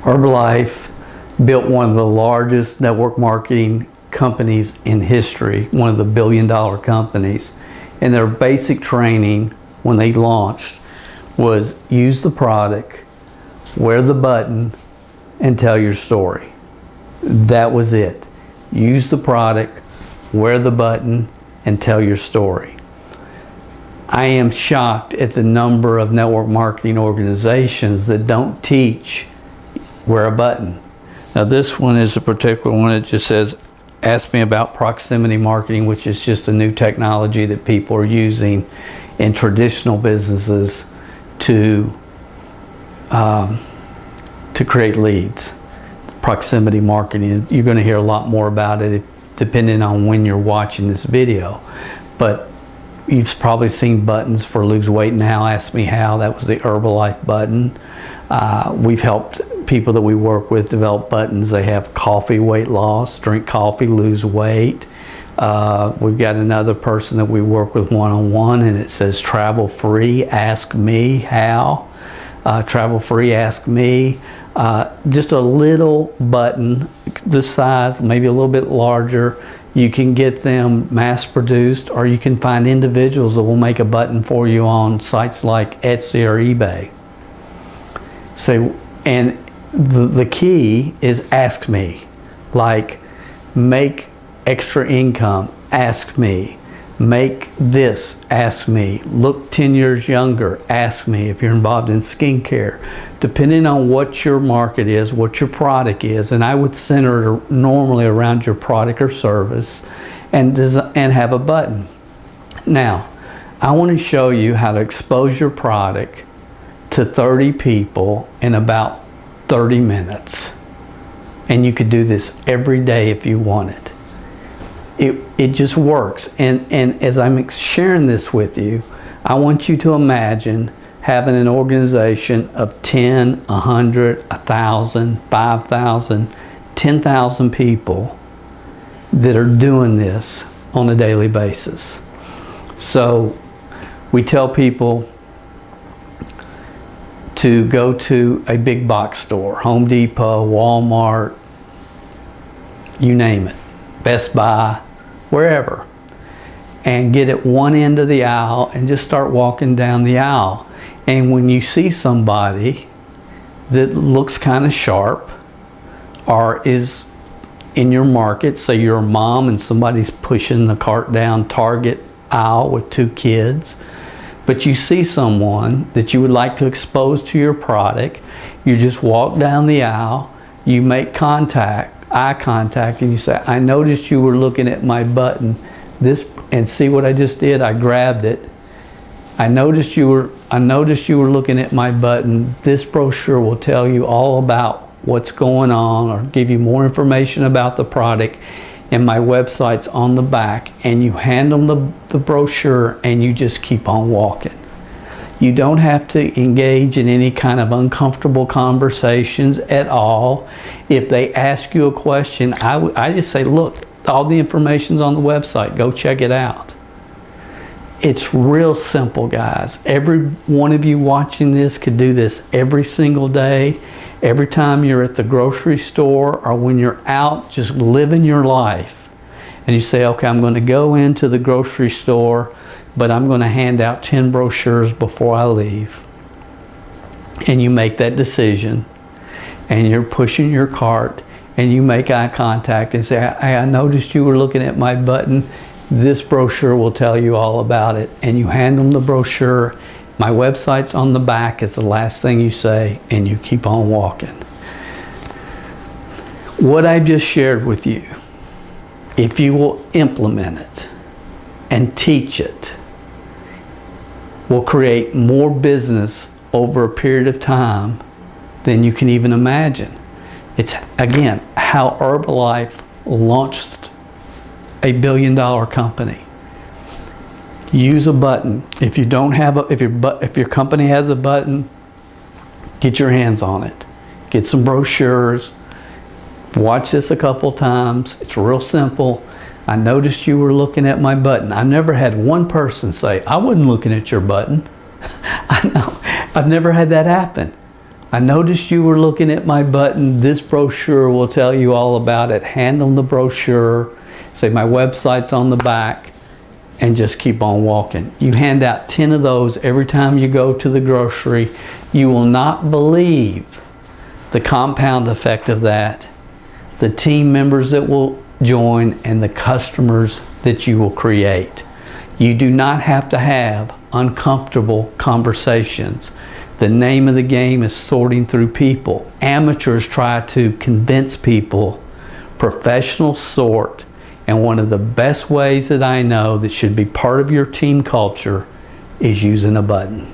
Herbalife built one of the largest network marketing companies in history, one of the billion-dollar companies. And their basic training when they launched was use the product, wear the button, and tell your story. That was it. Use the product, wear the button, and tell your story. I am shocked at the number of network marketing organizations that don't teach wear a button. Now this one is a particular one. It just says, ask me about proximity marketing, which is just a new technology that people are using in traditional businesses to create leads. Proximity marketing, you're going to hear a lot more about it depending on when you're watching this video. But you've probably seen buttons for lose weight now, ask me how. That was the Herbalife button. We've helped people that we work with develop buttons. They have coffee weight loss, drink coffee, lose weight. We've got another person that we work with one-on-one, and it says travel free, ask me how. Travel free, ask me. Just a little button, this size, maybe a little bit larger. You can get them mass produced, or you can find individuals that will make a button for you on sites like Etsy or eBay. So, and the key is ask me. Like, make extra income, ask me. Make this, ask me. Look 10 years younger, ask me. If you're involved in skincare, depending on what your market is, what your product is, and I would center it normally around your product or service, and have a button. Now, I want to show you how to expose your product to 30 people in about 30 minutes. And you could do this every day if you wanted. It just works. And as I'm sharing this with you, I want you to imagine having an organization of 10, 100, 1,000, 5,000, 10,000 people that are doing this on a daily basis. So we tell people to go to a big box store, Home Depot, Walmart, you name it, Best Buy, wherever, and get at one end of the aisle and just start walking down the aisle. And when you see somebody that looks kind of sharp or is in your market, say you're a mom and somebody's pushing the cart down Target aisle with 2 kids, but you see someone that you would like to expose to your product, you just walk down the aisle, you make eye contact, and you say, I noticed you were looking at my button. And see what I just did? I grabbed it. I noticed you were looking at my button. This brochure will tell you all about what's going on or give you more information about the product, and my website's on the back. And you hand them the brochure and you just keep on walking. You don't have to engage in any kind of uncomfortable conversations at all. If they ask you a question, I just say, look, all the information's on the website. Go check it out. It's real simple, guys. Every one of you watching this could do this every single day. Every time you're at the grocery store or when you're out just living your life. And you say, okay, I'm going to go into the grocery store, but I'm going to hand out 10 brochures before I leave. And you make that decision, and you're pushing your cart, and you make eye contact and say, hey, I noticed you were looking at my button. This brochure will tell you all about it. And you hand them the brochure. My website's on the back is the last thing you say, and you keep on walking. What I've just shared with you, if you will implement it and teach it, will create more business over a period of time than you can even imagine. It's, again, how Herbalife launched a billion-dollar company. Use a button. If you don't have if your company has a button, get your hands on it. Get some brochures. Watch this a couple times. It's real simple. I noticed you were looking at my button. I've never had one person say, I wasn't looking at your button. I know. I've never had that happen. I noticed you were looking at my button. This brochure will tell you all about it. Hand them the brochure, say my website's on the back, and just keep on walking. You hand out 10 of those every time you go to the grocery. You will not believe the compound effect of that, the team members that will join, and the customers that you will create. You do not have to have uncomfortable conversations. The name of the game is sorting through people. Amateurs try to convince people. Professionals sort. And one of the best ways that I know that should be part of your team culture is using a button.